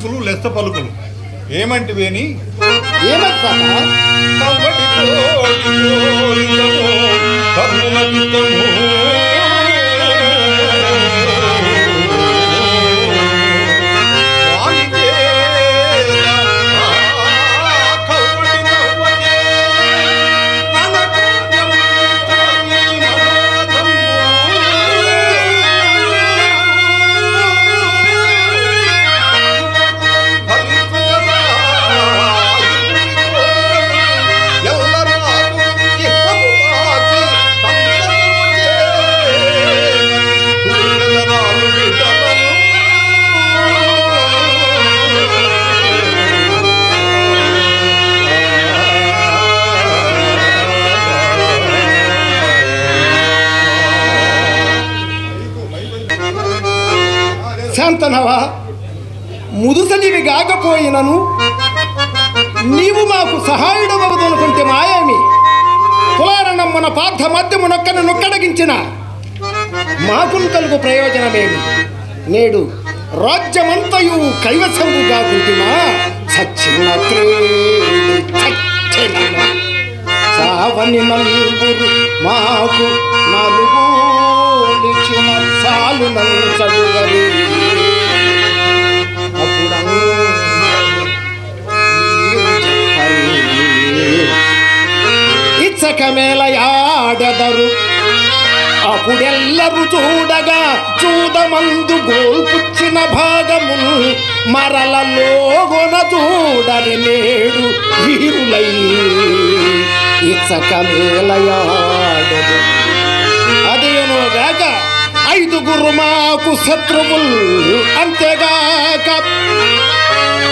ముసుగులు లెస్త పలుకులు ఏమంటివేని శాంతనవా, ముదుసలివి గాకపోయినను నీవు మాకు సహాయుడవదనుకుంటే మాయేమి? కులారణమ్మున పార్థ మధ్యమునొక్కను నొక్కడగించిన మాకును కలుగు ప్రయోజనమేమి? నేడు రాజ్యమంతయు కైవసంగు గాకుంటిమా సచ్చిన సావని నలుగురు మాకు నలుగులిచిన సాలు నలుచడుగరి ఇచ్చకమేలయాడెదరు అప్పుడెల్లరు చూడగా చూదమందు గోల్పుచ్చిన భాగమును మరలలోగొన చూడరి నేడు వీరులై ఇచ్చకమేలయాడెదు. అదేనోగాక ఐదుగురు మాకు శత్రువులు, అంతేగాక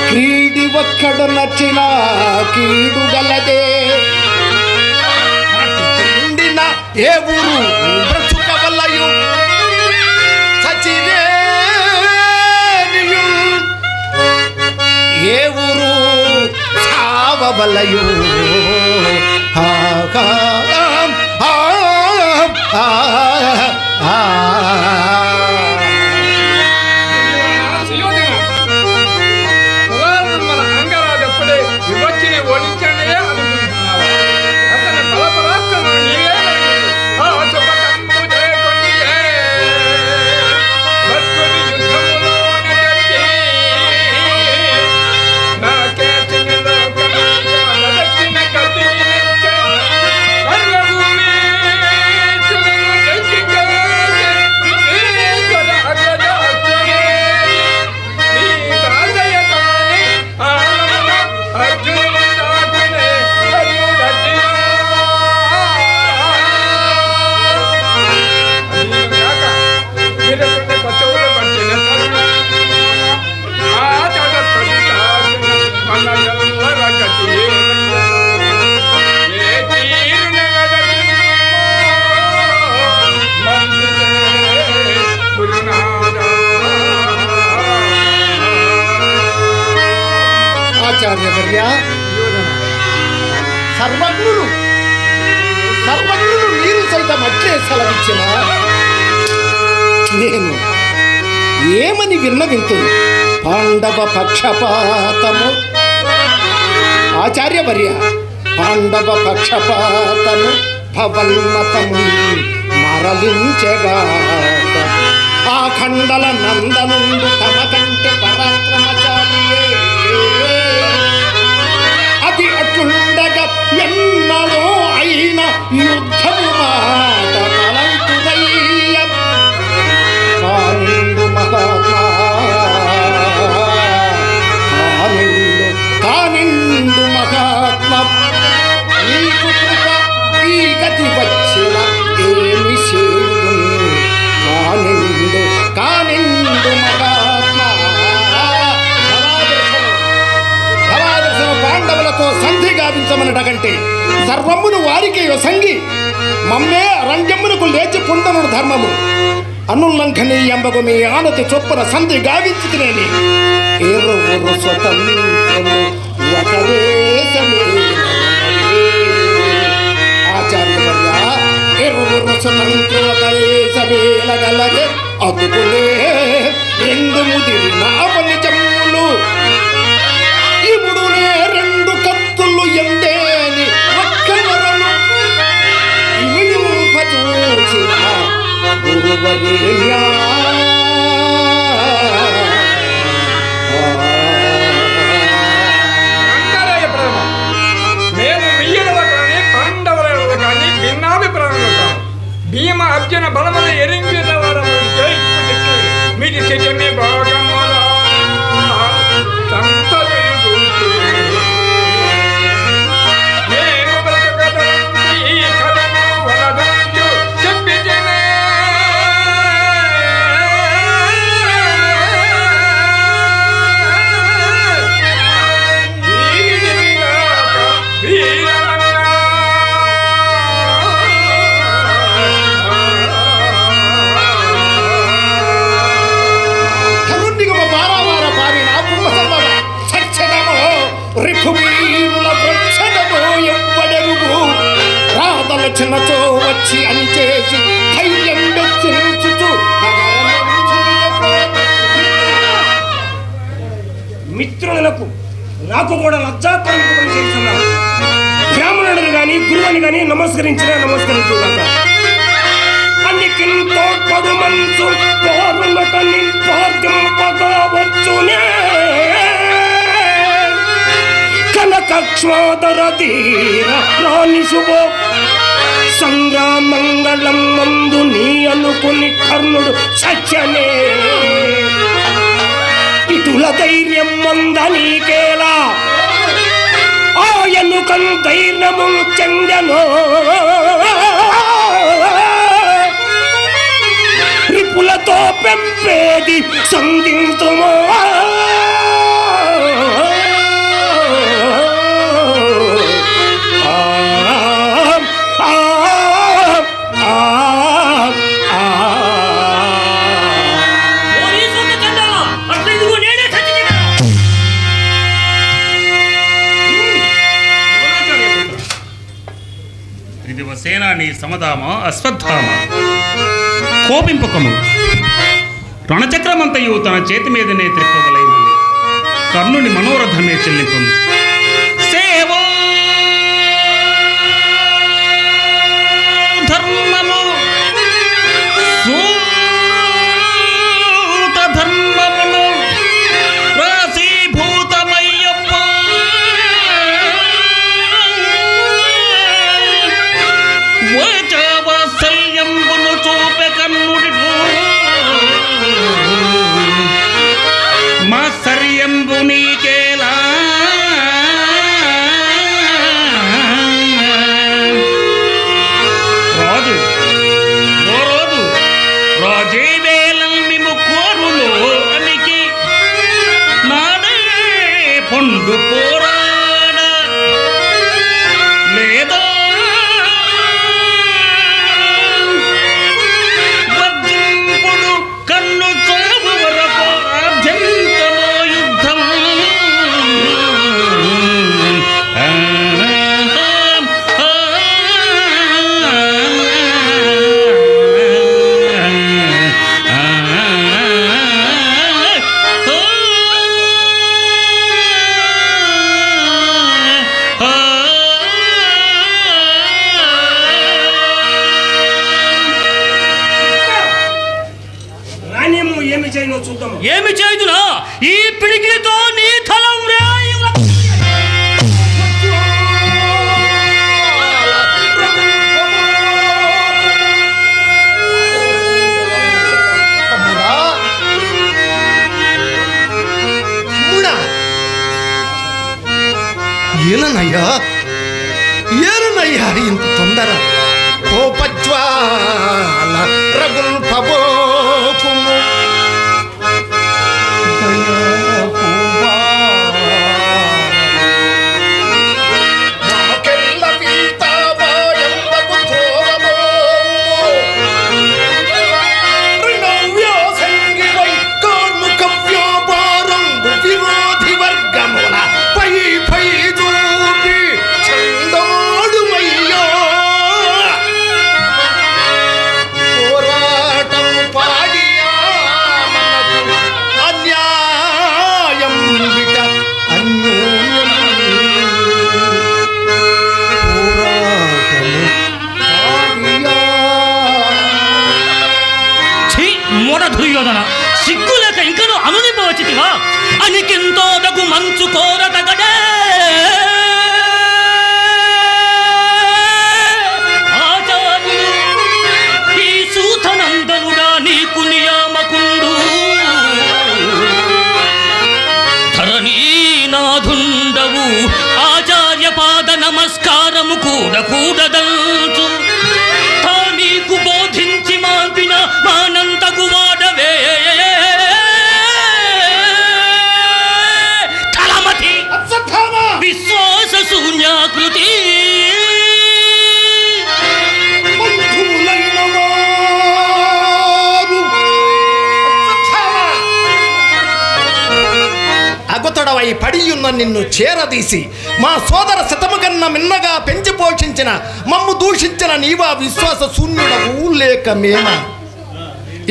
క్రీడి ఒక్కడు నచ్చిన కీడు గలదే. ఏ ఊరు బ్రతుకవలయు సచిరేనియు, ఏ ఊరు చావవలయు ఆచార్యవర్య, సర్వజ్ఞులు మీరు సైతం అట్లే సెలవిచ్చిన నేను ఏమని విన్నవింతును? పాండవ పక్షపాతము ఆచార్యవర్య, పాండవ పక్షపాతము భవన్మతము మరలించెగా ఆ ఖండల నందనుండు తమ కంటే పరాక్రమశాలియే. అది అట్లుండగా ఎన్నడో అయిన యుద్ధము మాట తలంతుదయ్య కానిండు మహాత్మా, కానిండు మహాత్మా, నీకు కృప ఈ గతి వచ్చిన ఏమి చేయుదు కానిండు మహాత్మా. భవాదర్శను పాండవులతో సంధి గావించమనటకంటే సర్వమును వారికే యొసంగి మమ్మే అరణ్యమునకు లేచి పుండను ధర్మము అనుల్లంఘనీయంబగు మీ ఆనతి చొప్పున సంధి గావించి తినేని ఇరువురు స్వతంత్రము ఒకవేశమే. ఆచార్యవర్య, ఇరువురు స్వతంత్రు ఒకవేశమేలగలగే అతుకులే రెండు ముదిరిన అవని జమ్ములు రిపువీరుల వృక్షణమో ఎవ్వడెరుగు రాదలచినచో వచ్చి అని చేసి ధైర్యం వెచ్చించుచు మిత్రులకు నాకు కూడా లజ్జాకరం చేస్తున్నారు. బ్రాహ్మణుడు కానీ గురువుని కానీ నమస్కరించుగాక. అన్నికింతో పడు మనసు పోరునట నింపార్గింపగావచ్చునే కనకక్ష్మాదర ధీర రాణి శుభో సంగ్రామంగళం మందు నీ అనుకుని కర్ణుడు సత్యనే ఇటుల ధైర్యం మందనీకేలా ఆయనుకం ధైర్యము చెందెనో రిపులతో పెంపేది సంధింతుమో సేనాని సమధామ అశ్వత్థామ కోపింపకము రణచక్రమంతయు తన చేతి మీదనే త్రిప్పవలై ఉంది. కర్ణుని మనోరథమే చెల్లింపము. సేవో ధర్మము సూత ధర్మమును రాశీభూతమయ్యప్ప వాత్సల్యంబును చూపె కన్నుడి మాత్సర్యంబు నీకేలా రాజు రోజు రాజే వేలల్ మిము కోరులో అనికి నాడే పండు పోరాడ లేదా కన్ను చావు వరకు ఆద్యంతమో యుద్ధం ఏమి చేయుదునా ఈ పిడికిలితో నీ తలం ఏలనయ్యా ఇంత తొందర కోపజ్వాల రగుల్పబోకుము దుర్యోధన సిగ్గులేక ఇంకనూ అనునిపవచ్చితివా అనికెంతో దగు మంచు కోరతగడే ఆచార్యుడు ఈ సూతనందనుడా నీకు నియామకుండు ధరణీనాథుండవు ఆచార్య పాద నమస్కారము కూడదంచు నీకు బోధించి మాంపిన మానంతకు వాడవే కలమతి విశ్వాస శూన్యాకృతి అగుతడవ బిడ్డవై పడియున్న నిన్ను చేరదీసి మా సోదర శతము కన్నా మిన్నగా పెంచి పోషించిన మమ్ము దూషించిన నీవా విశ్వాస శూన్యుడవు లేక మేమ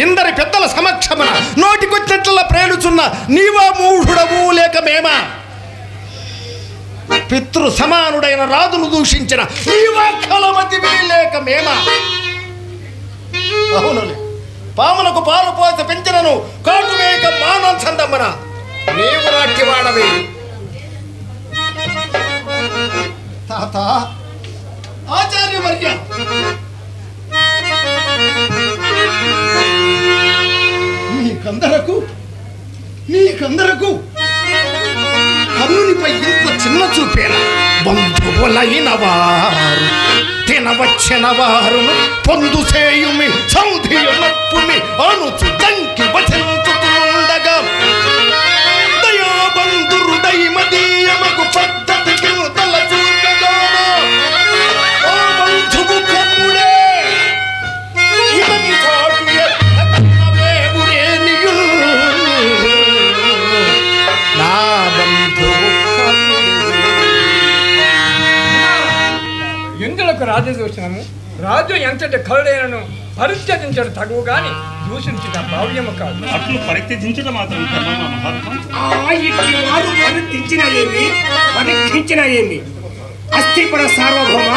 ఇందరి పెద్దల సమక్షమన నోటికొచ్చినట్ల ప్రేలుచున్న నీవా మూఢుడవు లేక మేమ పితృ సమానుడైన రాజును దూషించిన నీవా కలమతివి లేక మేమ అవునులే పాములకు పాలు పోసి పెంచినను కాటు వేయక మానం చందమ్మన నీవు నాట్యవాడవి తాత ఆచార్యవర్య నీకందరకు కన్నునిపై ఇంత చిన్న చూపేనా బంధువులైన వారు తినవచ్చిన వారును పొందు చేయుమి సంధియునప్పుమి అనుచు దంకి వచంచుతుండగా దయాబంధురుడై మదీయమకు పద్ధతికి తల చూపగాను ఓ బంధువు కన్నుడే ఇతని చాటు ఎత్తవేవురేనియుల్ నా బంధువు ఎందులకు రాజదూషణము రాజు ఎంతటి కరుడైనను పరిత్యజించడం తగువు గాని దూషించిన భావ్యము కాదు. అట్లు పరిత్యజించడం మాత్రం కర్మమా మహాత్మా? ఇట్టి వారు పరిత్యించిన ఏమి పరీక్షించిన ఏమి అస్థిపర సార్వభౌమ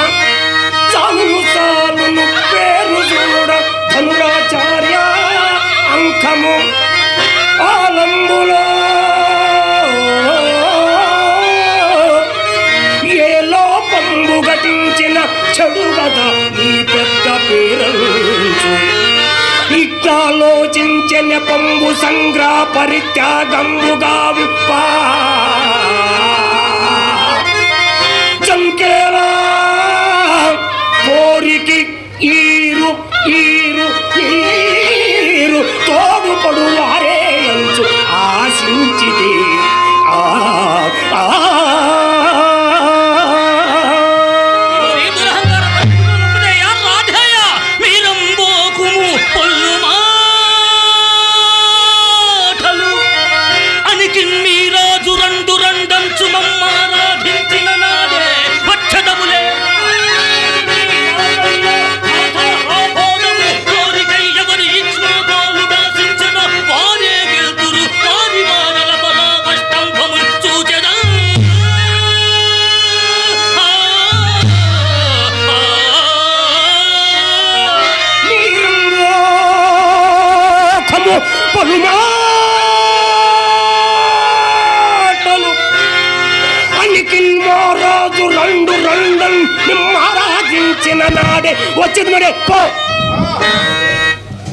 చాలును చాలును పేరు చూడ ధనురాచార్య అంకము ఆలంబులో ఏ లోపంబు ఘటించిన చెడు కదా నీ పెద్ద పేరంచు ఇట్లాలోచించిన పంబు సంగ్రహ పరిత్యాగంబుగా విప్ప చంకేలా కోరికి ఈరు ఈరు ఈరు తోడుపడు వారే అంచు ఆశించితే పలుమాటలు అనికిల్ మహారాజు రెండు రెండన్ మహారాజించిన నాడే వచ్చింది మరే పో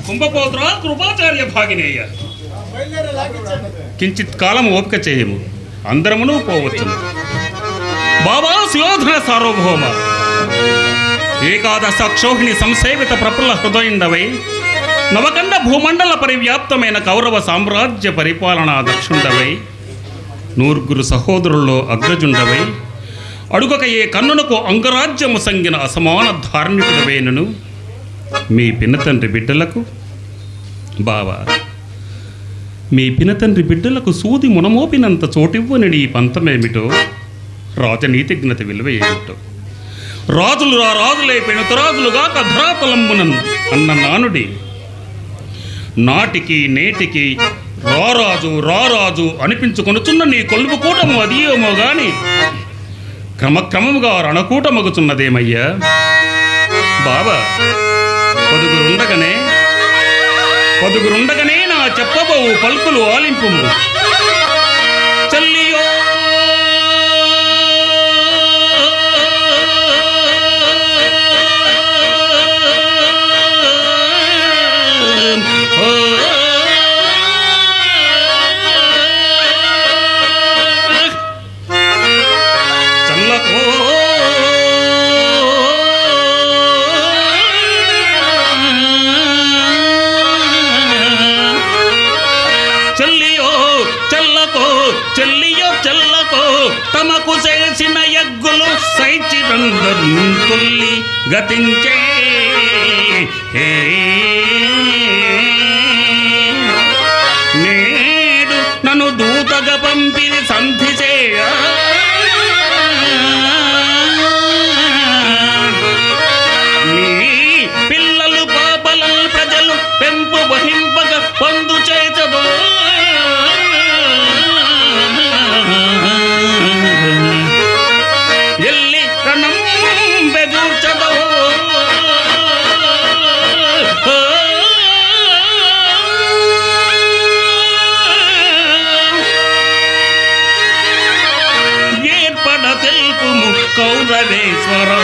కుంభపోత్ర కృపాచార్య భాగినేయ కించిత్ కాలం ఓపిక చేయము అందరమును పోవచ్చును. బాబా సుయోధన సార్వభౌమ ఏకాదశ అక్షోహిణి సంసేవిత ప్రఫుల్ల హృదయుండవై నవకండ భూమండల పరివ్యాప్తమైన కౌరవ సామ్రాజ్య పరిపాలనా దక్షుండవై నూర్గురు సహోదరుల్లో అగ్రజుండవై అడుగక ఏ కన్నునకు అంగరాజ్యము సంగిన అసమాన ధార్మికుడవేనను మీ పినతండ్రి బిడ్డలకు బావా మీ పినతండ్రి బిడ్డలకు సూది మునమోపినంత చోటివ్వని నీ పంతమేమిటో రాజనీతిజ్ఞత విలువ ఏమిటో రాజులు రా రాజులే పెనుతరాజులుగా కధరాతలంబునన్ అన్న నానుడి నాటికి నేటికి రారాజు రారాజు అనిపించుకొనుచున్న నీ కొలువు కూటము అదియేమో గాని క్రమక్రమముగా రణకూటమగుచున్నదేమయ్యా బాబా పదుగురుండగనే నా చెప్పబోవు పలుకులు ఆలింపుము చల్లియో చెల్లియో చెల్లకో తమకు చేసిన యగ్గులు సైచిరందరు తొల్లి గతించే నేడు నన్ను దూతగా పంపి చేరి సంధి చేయ నీ పిల్లలు పాపలను ప్రజలు పెంపు వహింపక పొందు చేతదో ఎల్లి రణం బెదూర్చదో ఏర్పడ తెలుపుము కౌరవేశ్వరా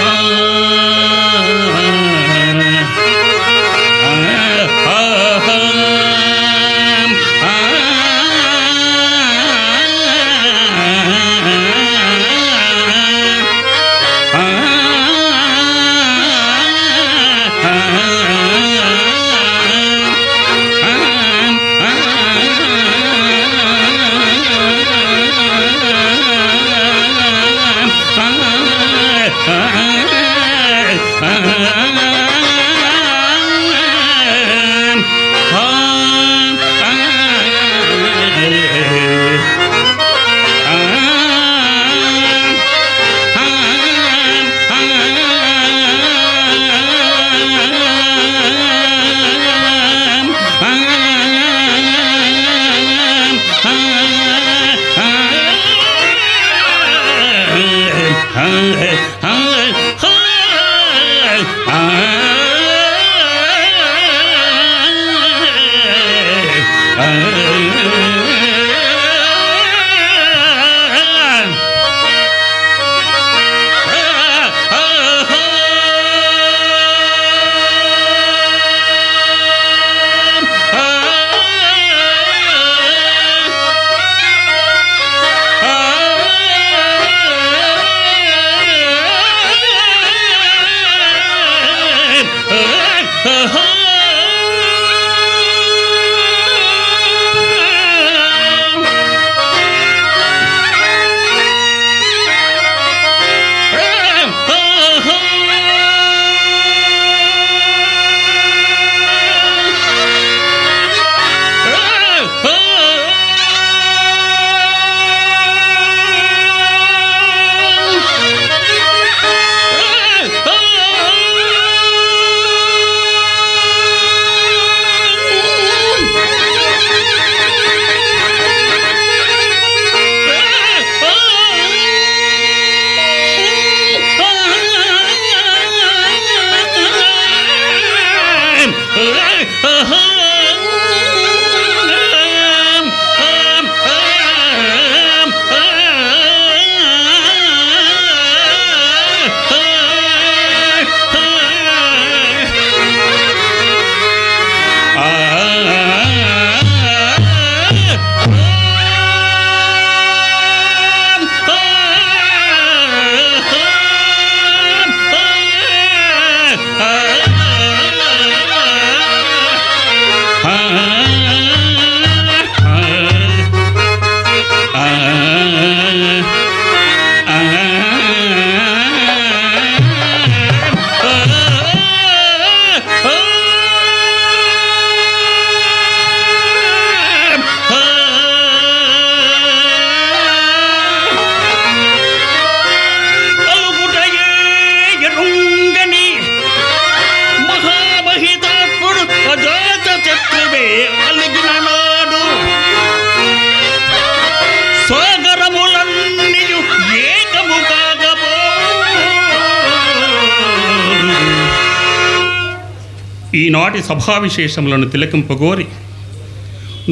ఈనాటి సభావిశేషములను తిలకింపగోరి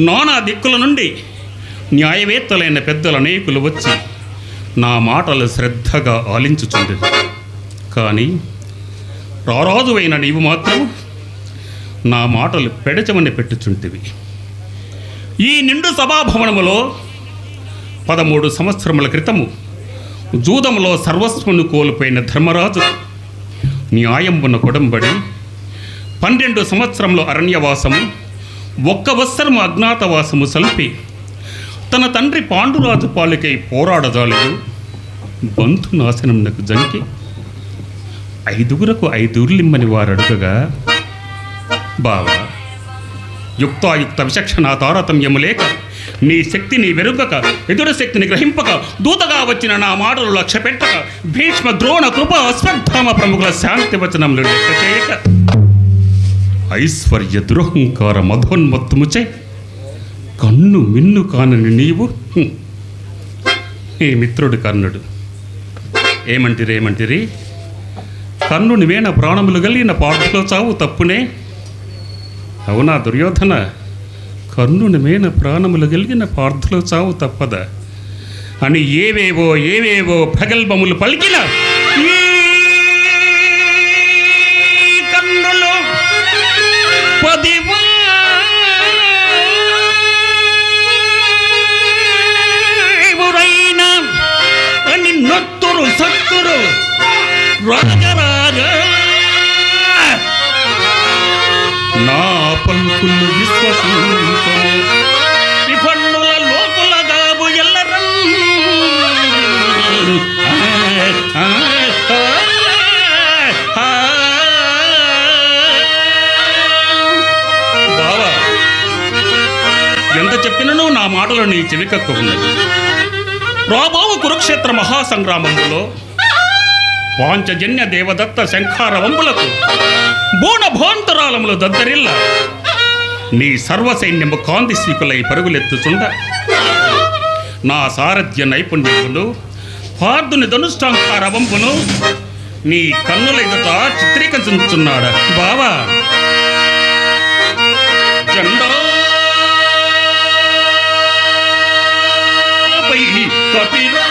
నానా దిక్కుల నుండి న్యాయవేత్తలైన పెద్దల అనేకులు వచ్చి నా మాటలు శ్రద్ధగా ఆలించుచుండెను. కానీ రారాజువైన నీవు మాత్రం నా మాటలు పెడచమని పెట్టుచుంటివి. ఈ నిండు సభాభవనములో 13 సంవత్సరముల క్రితము జూదంలో సర్వస్వను కోల్పోయిన ధర్మరాజు న్యాయంబున కొడంబడి 12 సంవత్సరంలో అరణ్యవాసము 1 సంవత్సరము అజ్ఞాతవాసము సల్పి తన తండ్రి పాండురాజు పాలికై పోరాడజాలెడు బంధు నాశనమునకు జంకి 5గురకు 5 ఊర్లిమ్మని వారడుగగా, బావా యుక్తాయుక్త విచక్షణ తారతమ్యము లేక నీ శక్తిని వెరుగక ఎదురు శక్తిని గ్రహింపక దూతగా వచ్చిన నా మాటలు లక్ష్య పెట్టక భీష్మ ద్రోణ కృప అశ్వత్థామ ప్రముఖుల శాంతి వచనములు లెక్క చేయక ఐశ్వర్య దురహంకార మధోన్మత్తముచే కన్ను మిన్ను కానని నీవు ఈ మిత్రుడు కర్ణుడు ఏమంటిరి కర్ణుని వేణ ప్రాణములు కలిగిన పార్థులో చావు తప్పునే అవునా దుర్యోధన కర్ణుని మేన ప్రాణములు కలిగిన పార్థులో చావు తప్పదా అని ఏవేవో ప్రగల్భములు పలికిన కర్ణులు పదివైన అని నొత్తురు సత్తురు రాజరాజ నా పలుకులు విశ్వసింపము విపన్నుల లోకులగాబు ఎల్లరం బావా ఎంత చెప్పినను నా మాటలు నీ చెవికక్కు ఉన్నది. రాబోవు కురుక్షేత్ర మహాసంగ్రామంలో పాంచజన్య దేవదత్త శంఖార వంబులకు బోనభోంతరాలములు దద్దరిల్ల నీ సర్వసైన్యము కాందిశీకులై పరుగులెత్తుచుండ నా సారథ్య నైపుణ్యములు పార్థుని ధనుష్టాంకార వంపును నీ కన్నుల ఎదుట చిత్రీకరించున్నాడా బావా జెండాపై కపిరా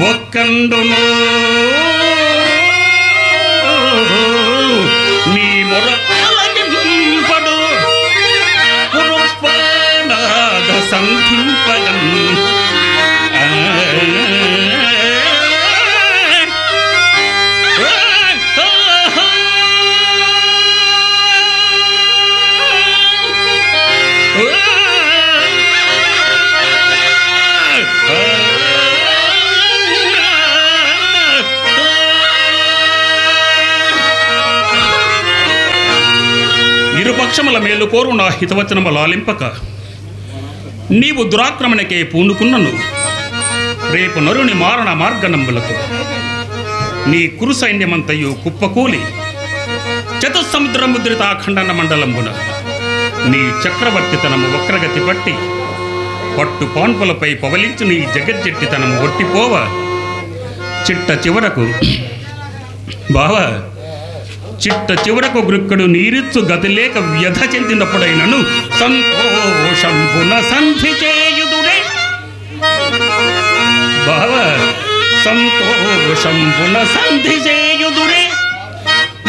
ఒక్కండును నీ మొర అలగింపడు పురుష్పానాద సంధింపగన్ ఇరుపక్షముల మేలు కోరు నా హితవచనము లాలింపక నీవు దురాక్రమణకే పూనుకున్నను రేపు నరుని మారణ మార్గనంబులకు నీ కురు సైన్యమంతయు కుప్పకూలి చతుస్సముద్రముద్రితా ఖండన మండలంబున నీ చక్రవర్తితనము వక్రగతి పట్టి పట్టు పాన్పులపై పవలించు నీ జగజ్జెట్టితనము ఒట్టిపోవ చిట్ట చివరకు బావా చిట్ట చివరకు గృక్కడు నీరిచ్చు గతిలేక వ్యధ చెందినప్పుడైనను సంతోషంబున సంధి చేయుదురే బావా సంతోషంబున సంధి చేయుదురే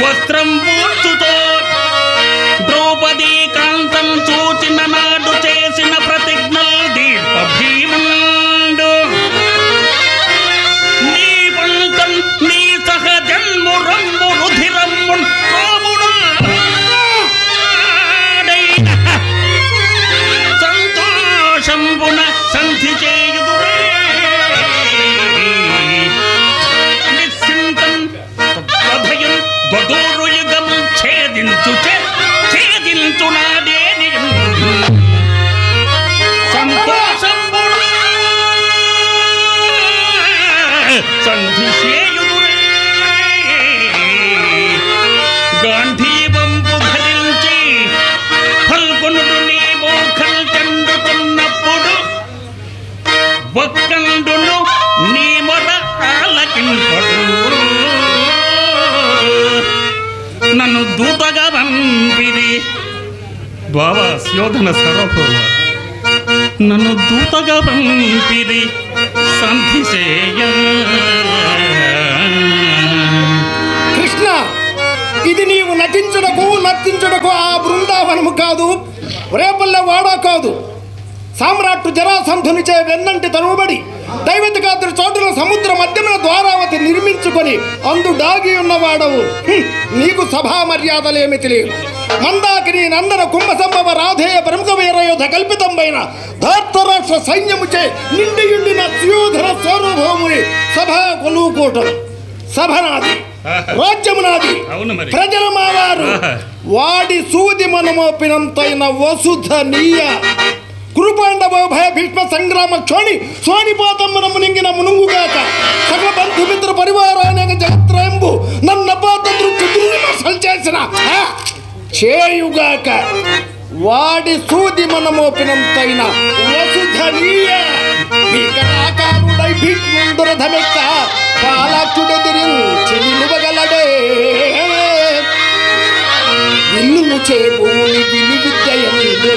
వస్త్రం పూర్చుతో ద్రౌపదీ కాంతం చూచిన నాడు చేసిన ప్రతిజ్ఞల్ దీప భీముండు నీ పంతం నీ సహజన్ము రంగు రుధిరమ్ము కోముడు సంతోషంబున సంధి చేయుదురే నిశ్చింతం తద్వధయం వధూరు యుగం ఛేదించు నాడే సంతోషంబున సంధి చేయుదురే గాంధీవంపు ధరించి ఫల్గునుడు నీ మోఖల్ చెందుతున్నప్పుడు ఒక్కండును నీ మొర ఆలకింపడు నన్ను దూతగా పంపిరి బావా శోధన సర్వభౌమ నన్ను దూతగా పంపిరి సంధి చేయ. కృష్ణ, ఇది నీవు నర్తించుటకు ఆ బృందావనము కాదు, రేపల్లె వాడా కాదు. సామ్రాట్టు జరాసంధునిచే వెన్నంటి తనుబడి దైవతికాదుల చోటున సముద్ర మధ్యమున ద్వారావతి నిర్మించుకొని అందు దాగి ఉన్నవాడవు. నీకు సభా మర్యాదలేమి తెలియదు. మందాకిని నందన కుంభసంభవ రాధేయ ప్రముఖ వీరయోధ కల్పితంపైన ధార్తరాష్ట్ర సైన్యముచే నిండియుండిన సుయోధన సార్వభౌముని సభా కొలువుకోటం. సభ నాది, రాజ్యము నాది, ప్రజలు మావారు. వాడి సూది మనమోపినంతైన వసుధ నీయ. కురుపాండవ భయ భీష్మ సంగ్రామ క్షోణి సోనిపాతమ్మనము నింగిన మునుగుగాక. సకల బంధుమిత్ర పరివారానేక జగత్రయంబు నన్నపాత దృష్టి చేసిన చేయుగాక. వాడి సూది మనమోపినంతైన వసుధనీయ. వికటాకారుడై భీష్ముందురధమెక్క పాలాక్షుడెదిరించి నిలువగలడే. విల్లును చేబూని విలు విద్యయందు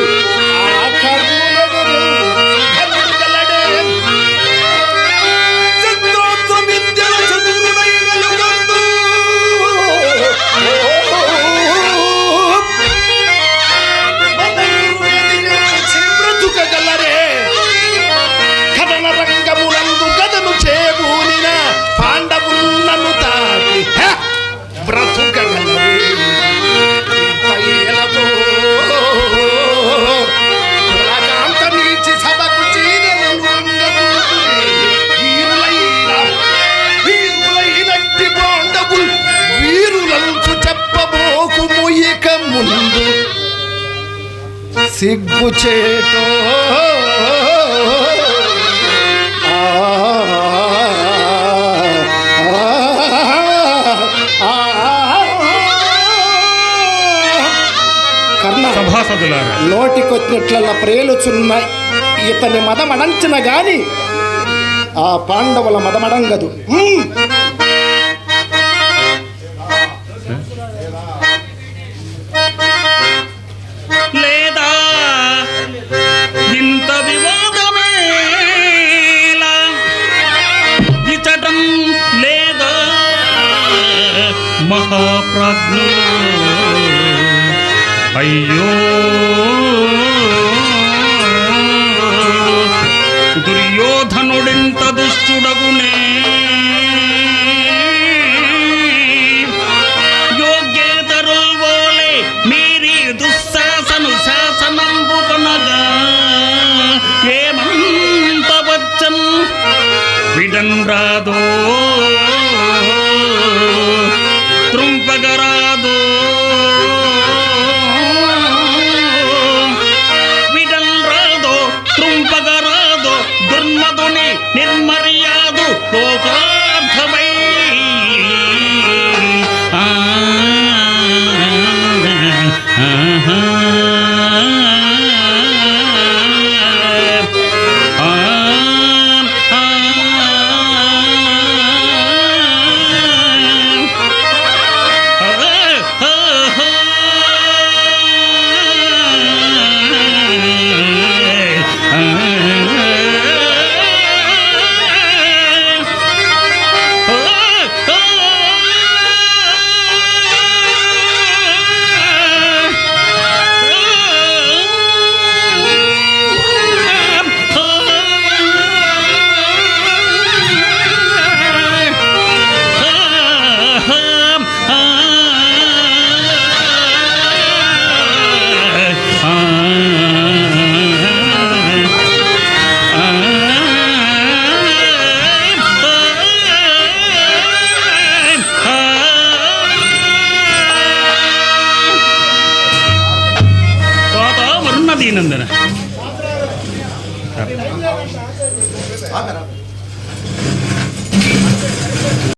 సిగ్గుచేటో సభాసదులారా, నోటికొచ్చినట్ల ప్రేలుచున్నాయి. ఇతని మదమడంచిన గాని ఆ పాండవుల మదమడంగదు. లేదా ఇంత వివాదమేలా ఇచటం లేదా మహాప్రజ్ఞులు. అయ్యో దుర్యోధనుడింత దుష్టుడగునే. యోగ్యేతరుల్వోలే మీరి దుశ్శాసను శాసనంబుకొనగా ఏమంత వచ్చన్ విడన్ రాదో త్రుంపగరాదో. దుర్మధుని నిర్మర్యాదు లోకార్థమై దీనందన